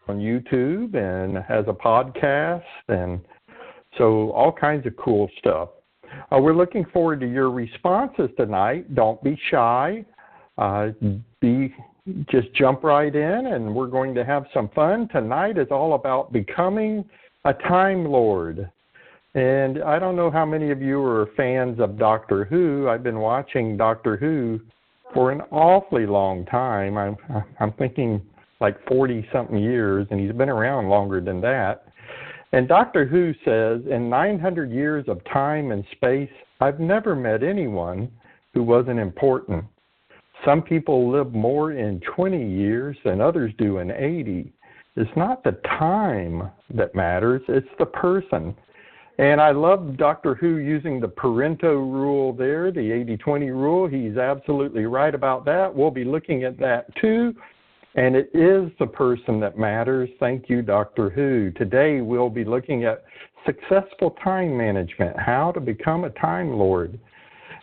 on YouTube and has a podcast, and so all kinds of cool stuff. We're looking forward to your responses tonight. Don't be shy. Just jump right in, and we're going to have some fun. Tonight is all about becoming a Time Lord. And I don't know how many of you are fans of Doctor Who. I've been watching Doctor Who for an awfully long time. I'm thinking like 40-something years, and he's been around longer than that. And Doctor Who says, in 900 years of time and space, I've never met anyone who wasn't important. Some people live more in 20 years than others do in 80. It's not the time that matters, it's the person. And I love Doctor Who using the Pareto rule there, the 80-20 rule. He's absolutely right about that. We'll be looking at that too. And it is the person that matters. Thank you, Doctor Who. Today we'll be looking at successful time management, how to become a Time Lord.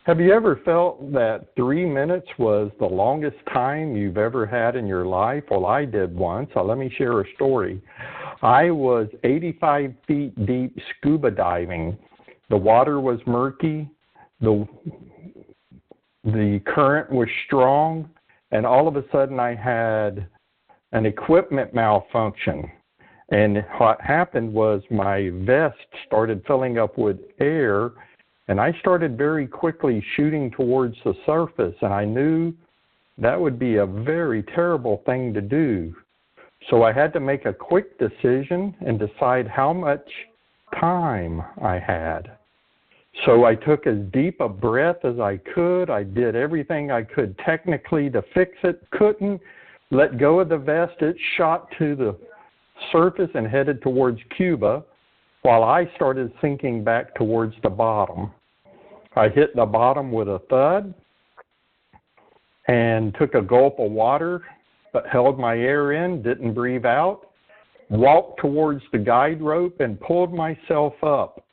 Have you ever felt that 3 minutes was the longest time you've ever had in your life? Well, I did once. Let me share a story. I was 85 feet deep scuba diving. The water was murky. The current was strong. And all of a sudden I had an equipment malfunction. And what happened was my vest started filling up with air, and I started very quickly shooting towards the surface, and I knew that would be a very terrible thing to do. So I had to make a quick decision and decide how much time I had. So I took as deep a breath as I could. I did everything I could technically to fix it. Couldn't let go of the vest. It shot to the surface and headed towards Cuba, while I started sinking back towards the bottom. I hit the bottom with a thud and took a gulp of water, but held my air in, didn't breathe out, walked towards the guide rope and pulled myself up.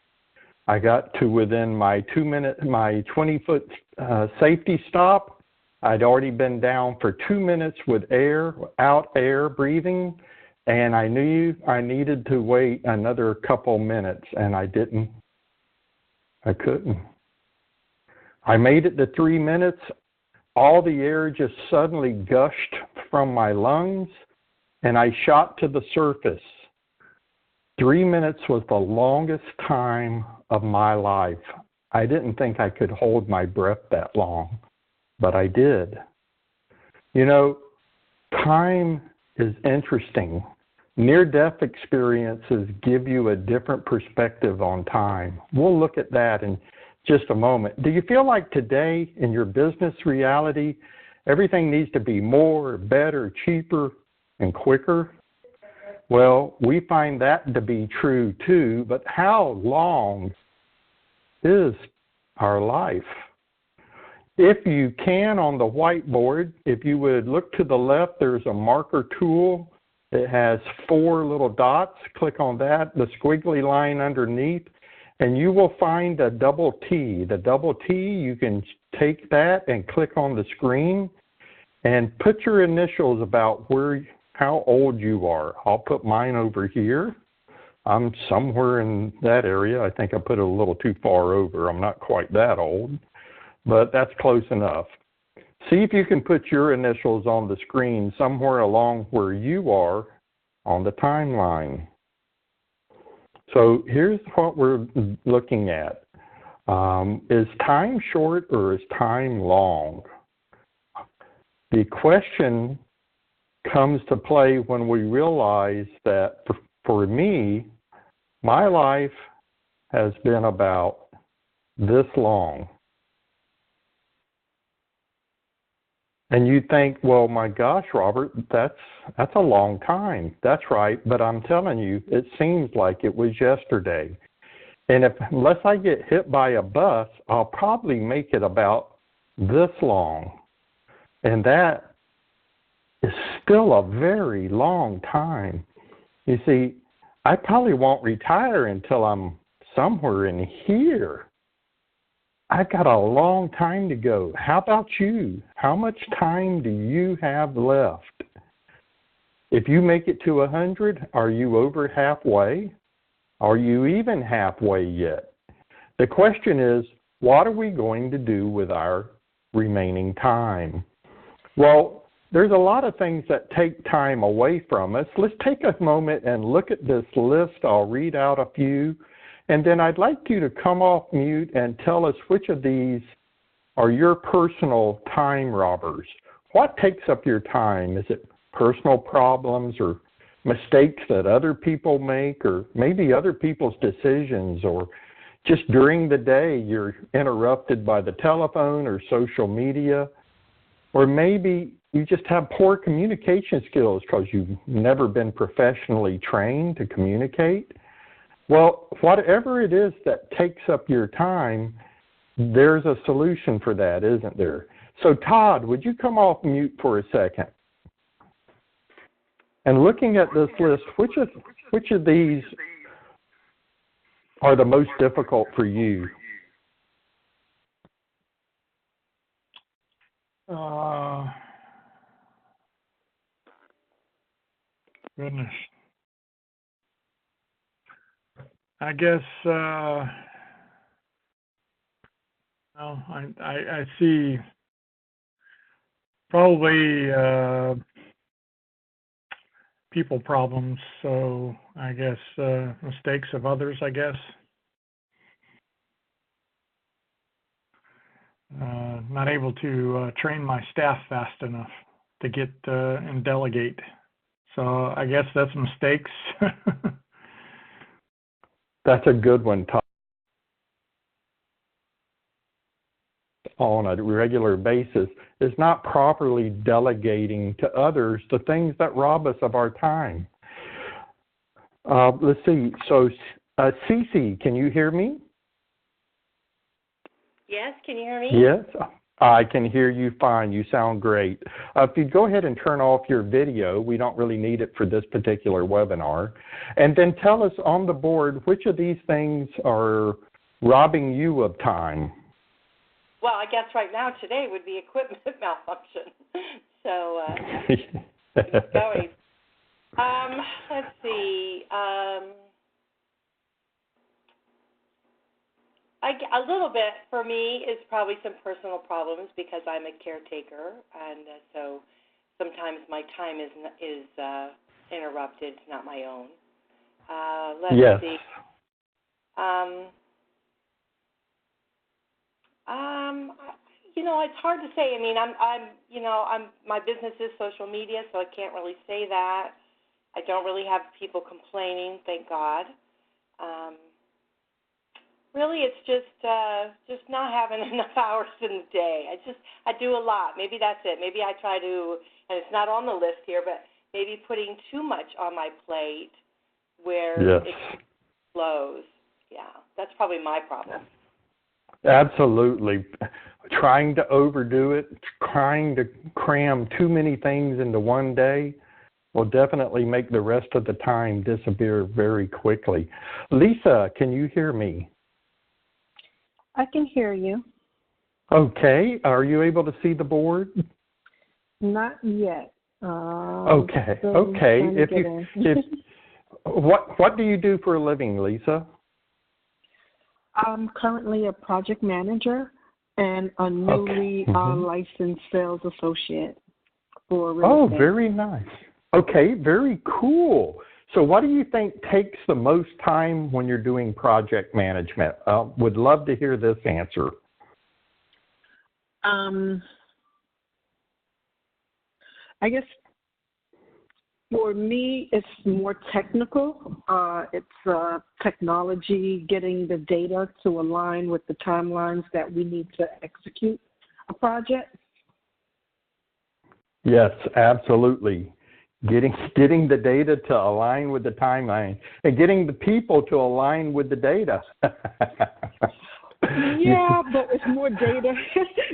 I got to within my 20-foot safety stop. I'd already been down for 2 minutes with air, out air, breathing, and I knew I needed to wait another couple minutes, and I didn't. I couldn't. I made it to 3 minutes. All the air just suddenly gushed from my lungs, and I shot to the surface. 3 minutes was the longest time of my life. I didn't think I could hold my breath that long, but I did. You know, time is interesting. Near-death experiences give you a different perspective on time. We'll look at that in just a moment. Do you feel like today in your business reality, everything needs to be more, better, cheaper, and quicker? Well, we find that to be true too, but how long is our life? If you can, on the whiteboard, if you would look to the left, there's a marker tool. It has 4 little dots. Click on that, the squiggly line underneath, and you will find a double T. The double T, you can take that and click on the screen and put your initials about how old you are. I'll put mine over here. I'm somewhere in that area. I think I put it a little too far over. I'm not quite that old, but that's close enough. See if you can put your initials on the screen somewhere along where you are on the timeline. So here's what we're looking at. Is time short or is time long? The question comes to play when we realize that for me, my life has been about this long. And you think, well, my gosh, Robert, that's a long time. That's right, but I'm telling you, it seems like it was yesterday. And unless I get hit by a bus, I'll probably make it about this long. And that is still a very long time. You see, I probably won't retire until I'm somewhere in here. I've got a long time to go. How about you? How much time do you have left? If you make it to 100, are you over halfway? Are you even halfway yet? The question is, what are we going to do with our remaining time? Well, there's a lot of things that take time away from us. Let's take a moment and look at this list. I'll read out a few, and then I'd like you to come off mute and tell us which of these are your personal time robbers. What takes up your time? Is it personal problems or mistakes that other people make, or maybe other people's decisions, or just during the day you're interrupted by the telephone or social media, or maybe you just have poor communication skills because you've never been professionally trained to communicate? Well, whatever it is that takes up your time, there's a solution for that, isn't there? So Todd, would you come off mute for a second? And looking at this list, which of these are the most difficult for you? Goodness. I guess, I see probably people problems, so I guess mistakes of others, I guess. Not able to train my staff fast enough to get and delegate. So I guess that's mistakes. That's a good one, Todd. On a regular basis is not properly delegating to others the things that rob us of our time. Let's see. So, Cece, can you hear me? Yes, can you hear me? Yes, I can hear you fine. You sound great. If you'd go ahead and turn off your video, we don't really need it for this particular webinar. And then tell us on the board which of these things are robbing you of time. Well, I guess right now today would be equipment malfunction. So keep going. Let's see. A little bit for me is probably some personal problems because I'm a caretaker, and so sometimes my time is interrupted, not my own. Let's see. It's hard to say. I mean, my business is social media, so I can't really say that. I don't really have people complaining, thank God. Really, it's just not having enough hours in the day. I do a lot. Maybe that's it. Maybe I try to, and it's not on the list here, but maybe putting too much on my plate where it flows. Yeah, that's probably my problem. Absolutely. Trying to overdo it, trying to cram too many things into one day will definitely make the rest of the time disappear very quickly. Lisa, can you hear me? I can hear you. Okay. Are you able to see the board? Not yet. Okay. What do you do for a living, Lisa? I'm currently a project manager and a newly licensed sales associate for real estate. Very nice. Okay, very cool. So what do you think takes the most time when you're doing project management? Would love to hear this answer. I guess for me, it's more technical. It's technology, getting the data to align with the timelines that we need to execute a project. Yes, absolutely. Getting the data to align with the timeline and getting the people to align with the data. Yeah, but it's more data.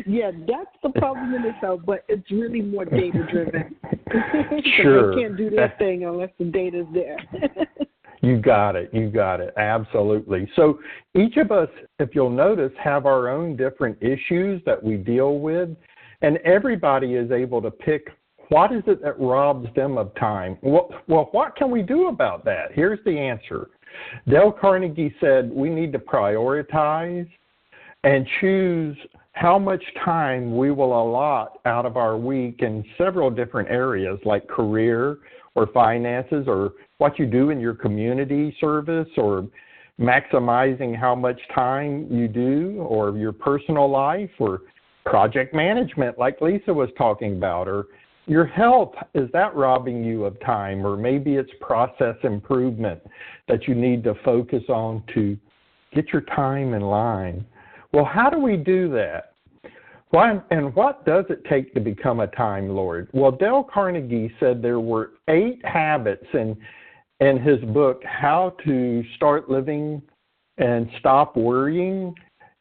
Yeah, that's the problem in itself, but it's really more data-driven. Sure. They can't do their thing unless the data's there. You got it. Absolutely. So each of us, if you'll notice, have our own different issues that we deal with, and everybody is able to pick what is it that robs them of time? Well, what can we do about that? Here's the answer. Dale Carnegie said we need to prioritize and choose how much time we will allot out of our week in several different areas like career or finances or what you do in your community service or maximizing how much time you do or your personal life or project management like Lisa was talking about, or your health, is that robbing you of time? Or maybe it's process improvement that you need to focus on to get your time in line. Well, how do we do that? And what does it take to become a Time Lord? Well, Dale Carnegie said there were 8 habits in his book, How to Start Living and Stop Worrying.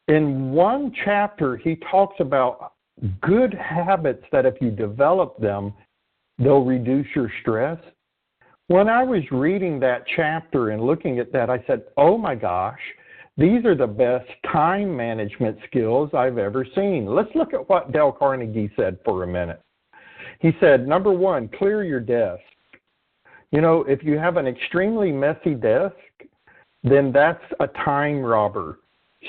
In one chapter, he talks about good habits that if you develop them, they'll reduce your stress. When I was reading that chapter and looking at that, I said, oh my gosh, these are the best time management skills I've ever seen. Let's look at what Dale Carnegie said for a minute. He said, number 1, clear your desk. You know, if you have an extremely messy desk, then that's a time robber.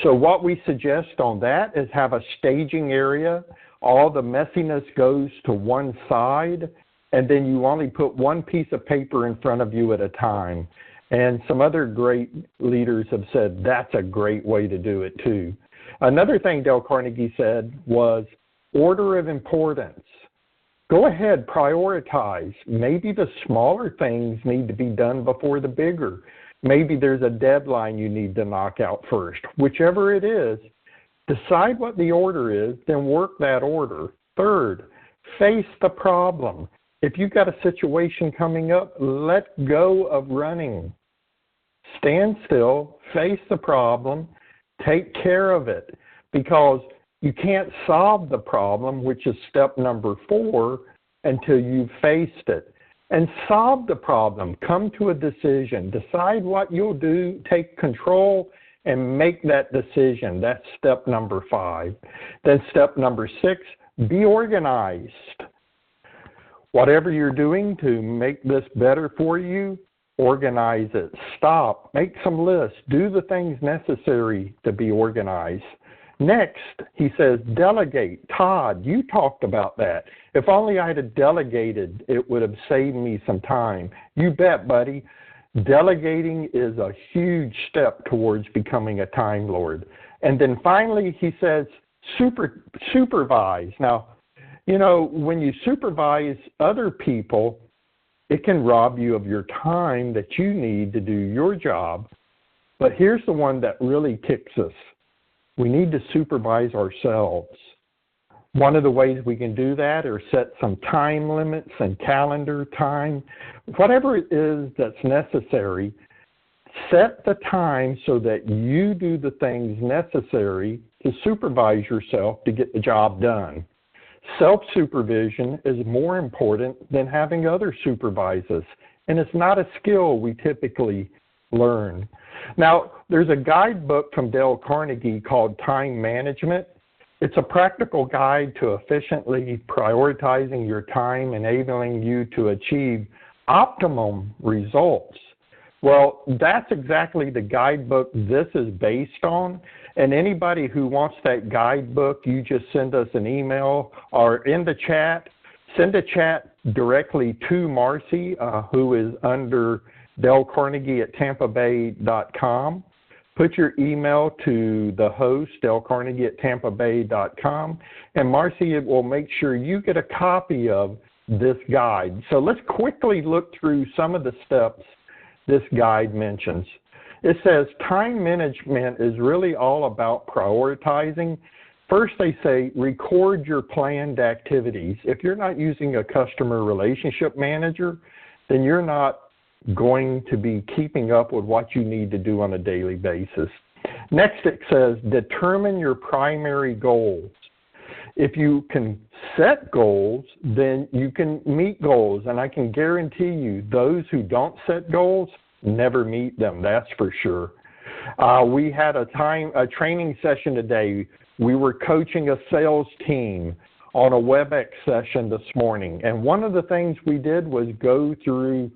So what we suggest on that is have a staging area. All the messiness goes to one side, and then you only put one piece of paper in front of you at a time. And some other great leaders have said that's a great way to do it too. Another thing Dale Carnegie said was order of importance. Go ahead, prioritize. Maybe the smaller things need to be done before the bigger. Maybe there's a deadline you need to knock out first. Whichever it is, decide what the order is, then work that order. Third, face the problem. If you've got a situation coming up, let go of running. Stand still, face the problem, take care of it, because you can't solve the problem, which is step number 4, until you've faced it. And solve the problem. Come to a decision. Decide what you'll do. Take control and make that decision. That's step number 5. Then step number 6, be organized. Whatever you're doing to make this better for you, organize it. Stop. Make some lists. Do the things necessary to be organized. Next, he says, delegate. Todd, you talked about that. If only I had delegated, it would have saved me some time. You bet, buddy. Delegating is a huge step towards becoming a Time Lord. And then finally, he says, supervise. Now, you know, when you supervise other people, it can rob you of your time that you need to do your job. But here's the one that really kicks us. We need to supervise ourselves. One of the ways we can do that is set some time limits and calendar time. Whatever it is that's necessary, set the time so that you do the things necessary to supervise yourself to get the job done. Self-supervision is more important than having others supervise us, and it's not a skill we typically learn. Now, there's a guidebook from Dale Carnegie called Time Management. It's a practical guide to efficiently prioritizing your time, enabling you to achieve optimum results. Well, that's exactly the guidebook this is based on. And anybody who wants that guidebook, you just send us an email or in the chat, send a chat directly to Marcy, who is under Dale Carnegie at TampaBay.com. Put your email to the host, Dale Carnegie at TampaBay.com, and Marcy will make sure you get a copy of this guide. So let's quickly look through some of the steps this guide mentions. It says time management is really all about prioritizing. First, they say record your planned activities. If you're not using a customer relationship manager, then you're not going to be keeping up with what you need to do on a daily basis. Next, it says determine your primary goals. If you can set goals, then you can meet goals. And I can guarantee you, those who don't set goals never meet them, that's for sure. We had a training session today. We were coaching a sales team on a WebEx session this morning. And one of the things we did was go through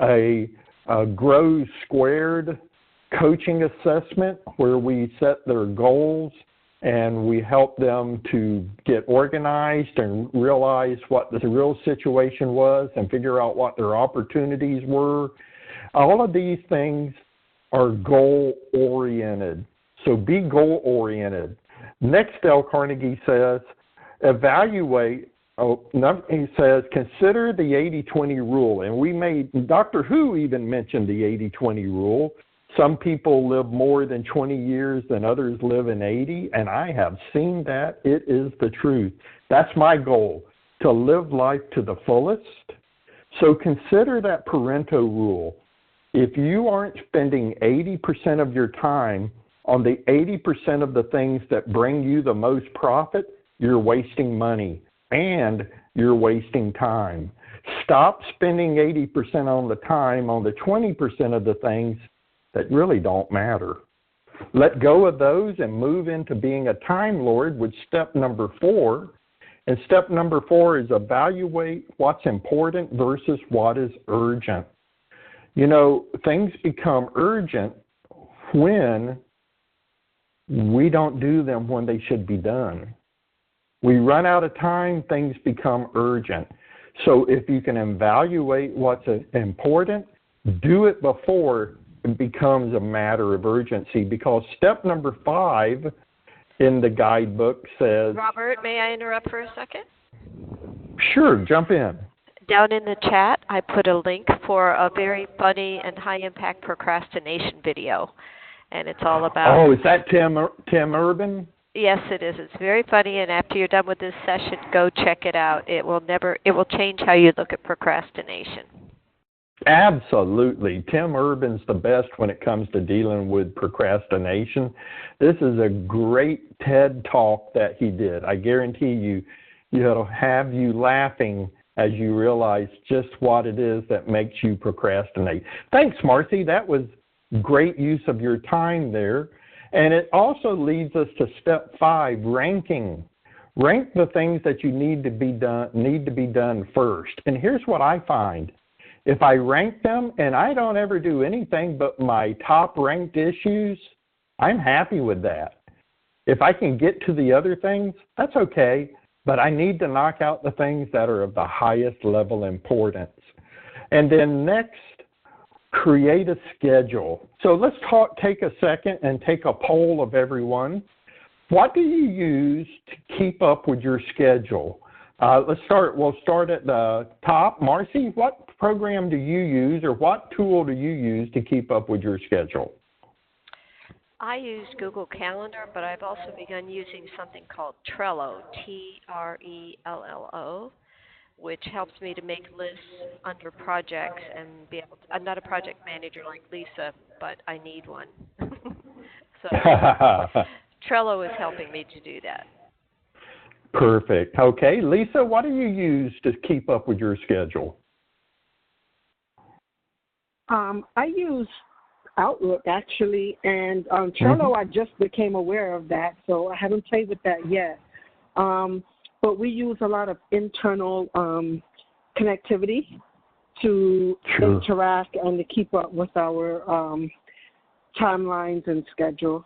a Grow Squared coaching assessment where we set their goals and we helped them to get organized and realize what the real situation was and figure out what their opportunities were. All of these things are goal-oriented. So be goal-oriented. Next, Dale Carnegie says, evaluate. He says, consider the 80-20 rule. And Dr. Who even mentioned the 80-20 rule. Some people live more than 20 years than others live in 80, and I have seen that. It is the truth. That's my goal, to live life to the fullest. So consider that Pareto rule. If you aren't spending 80% of your time on the 80% of the things that bring you the most profit, you're wasting money and you're wasting time. Stop spending 80% on the time on the 20% of the things that really don't matter. Let go of those and move into being a Time Lord with step number 4. And step number 4 is evaluate what's important versus what is urgent. You know, things become urgent when we don't do them when they should be done. We run out of time, things become urgent. So if you can evaluate what's important, do it before it becomes a matter of urgency, because step number 5 in the guidebook says... Robert, may I interrupt for a second? Sure, jump in. Down in the chat, I put a link for a very funny and high-impact procrastination video, and it's all about... Oh, is that Tim Urban? Yes, it is. It's very funny, and after you're done with this session, go check it out. It will change how you look at procrastination. Absolutely. Tim Urban's the best when it comes to dealing with procrastination. This is a great TED Talk that he did. I guarantee you, it'll have you laughing as you realize just what it is that makes you procrastinate. Thanks, Marcy. That was great use of your time there. And it also leads us to step 5, ranking. Rank the things that you need to be done first. And here's what I find. If I rank them and I don't ever do anything but my top ranked issues, I'm happy with that. If I can get to the other things, that's okay, but I need to knock out the things that are of the highest level importance. And then next, create a schedule. So let's take a second and take a poll of everyone. What do you use to keep up with your schedule? We'll start at the top. Marcy, what program do you use, or what tool do you use to keep up with your schedule? I use Google Calendar, but I've also begun using something called Trello, Trello, which helps me to make lists under projects and be able to... I'm not a project manager like Lisa, but I need one. So Trello is helping me to do that. Perfect. Okay, Lisa, what do you use to keep up with your schedule? I use Outlook, actually, and Trello, I just became aware of that, so I haven't played with that yet. But we use a lot of internal connectivity to interact and to keep up with our timelines and schedule.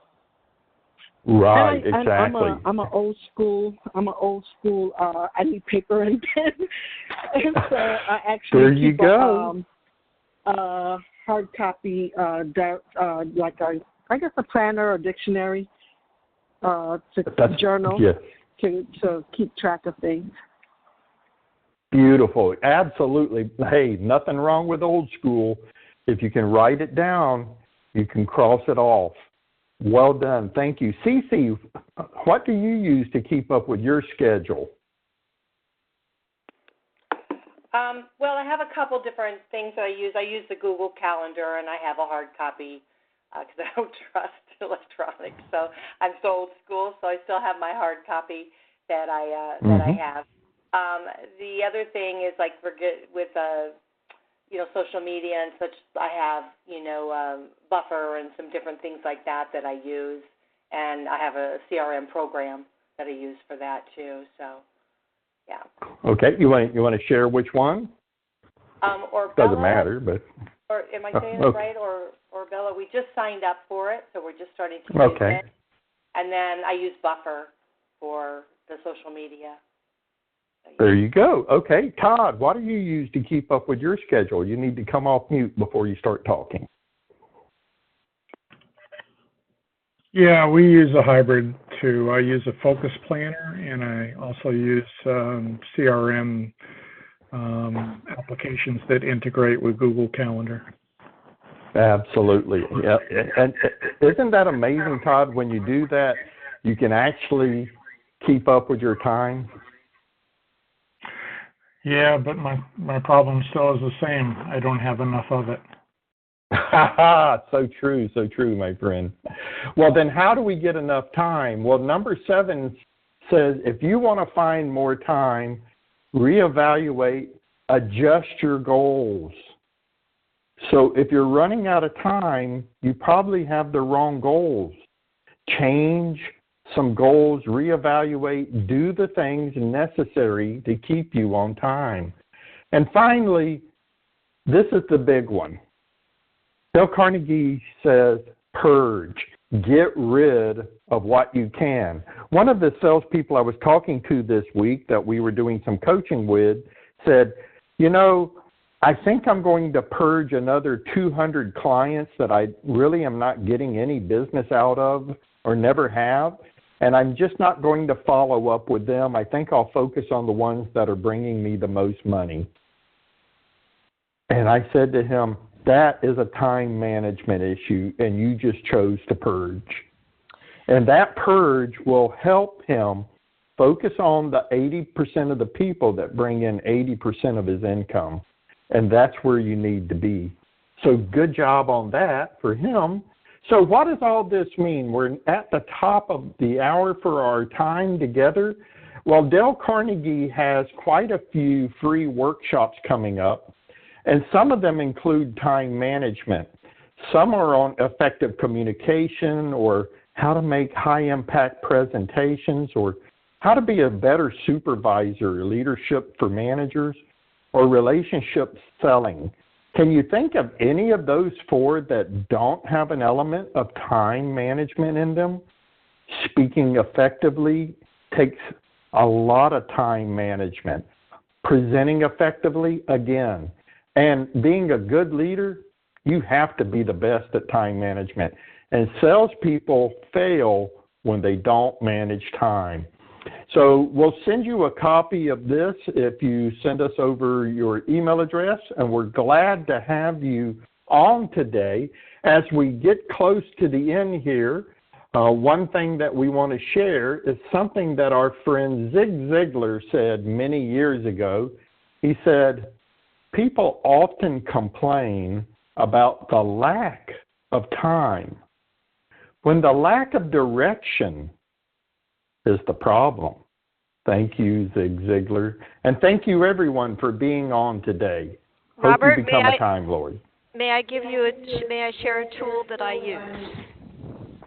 Right, exactly. I'm an old school. I need paper and pen, and so I actually there you go. Hard copy, like a planner or dictionary, journal, yes. to keep track of things. Beautiful, absolutely. Hey, nothing wrong with old school. If you can write it down, you can cross it off. Well done, thank you. Cece, what do you use to keep up with your schedule? Well, I have a couple different things that I use. I use the Google Calendar, and I have a hard copy because I don't trust electronics. So I'm so old school, so I still have my hard copy that I have. The other thing is like with social media and such. I have Buffer and some different things like that I use, and I have a CRM program that I use for that too. So Yeah. Okay. You want to share which one? Or Doesn't Bella, matter, but. or am I saying it okay. right? Or Bella, we just signed up for it, so we're just starting to use it. And then I use Buffer for the social media. So, yeah. There you go. Okay, Todd, what do you use to keep up with your schedule? You need to come off mute before you start talking. Yeah, we use a hybrid too. I use a focus planner, and I also use CRM applications that integrate with Google Calendar. Absolutely. Yeah. And isn't that amazing, Todd? When you do that, you can actually keep up with your time. Yeah, but my problem still is the same. I don't have enough of it. So true, my friend. Well, then how do we get enough time? Well, number 7 says if you want to find more time, reevaluate, adjust your goals. So if you're running out of time, you probably have the wrong goals. Change some goals, reevaluate, do the things necessary to keep you on time. And finally, this is the big one. Dale Carnegie says, purge, get rid of what you can. One of the salespeople I was talking to this week that we were doing some coaching with said, you know, I think I'm going to purge another 200 clients that I really am not getting any business out of or never have, and I'm just not going to follow up with them. I think I'll focus on the ones that are bringing me the most money. And I said to him, that is a time management issue, and you just chose to purge. And that purge will help him focus on the 80% of the people that bring in 80% of his income. And that's where you need to be. So good job on that for him. So what does all this mean? We're at the top of the hour for our time together. Well, Dale Carnegie has quite a few free workshops coming up, and some of them include time management. Some are on effective communication or how to make high-impact presentations or how to be a better supervisor, leadership for managers, or relationship selling. Can you think of any of those 4 that don't have an element of time management in them? Speaking effectively takes a lot of time management. Presenting effectively, again. And being a good leader, you have to be the best at time management. And salespeople fail when they don't manage time. So we'll send you a copy of this if you send us over your email address, and we're glad to have you on today. As we get close to the end here, one thing that we want to share is something that our friend Zig Ziglar said many years ago. He said, people often complain about the lack of time when the lack of direction is the problem. Thank you, Zig Ziglar. And thank you, everyone, for being on today. Robert, hope you become a Time Lord. May I share a tool that I use?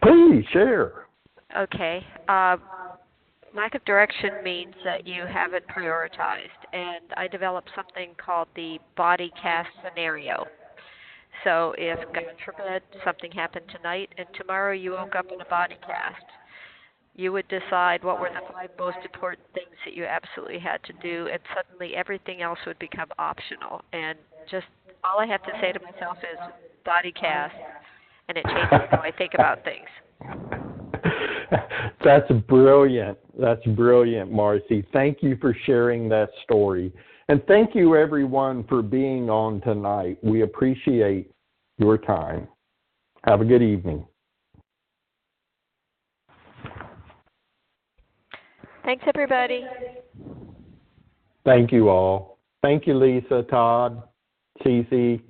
Please, share. Okay. Lack of direction means that you haven't prioritized, and I developed something called the body cast scenario. So if, God forbid, something happened tonight and tomorrow you woke up in a body cast, you would decide what were the 5 most important things that you absolutely had to do, and suddenly everything else would become optional. And just all I have to say to myself is body cast, and it changes how I think about things. That's brilliant. That's brilliant, Marcy. Thank you for sharing that story. And thank you, everyone, for being on tonight. We appreciate your time. Have a good evening. Thanks, everybody. Thank you all. Thank you, Lisa, Todd, Cece.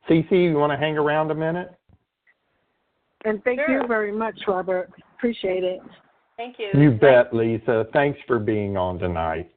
Cece, you want to hang around a minute? And thank you very much, Robert. Appreciate it. Thank you. You bet, Lisa. Thanks for being on tonight.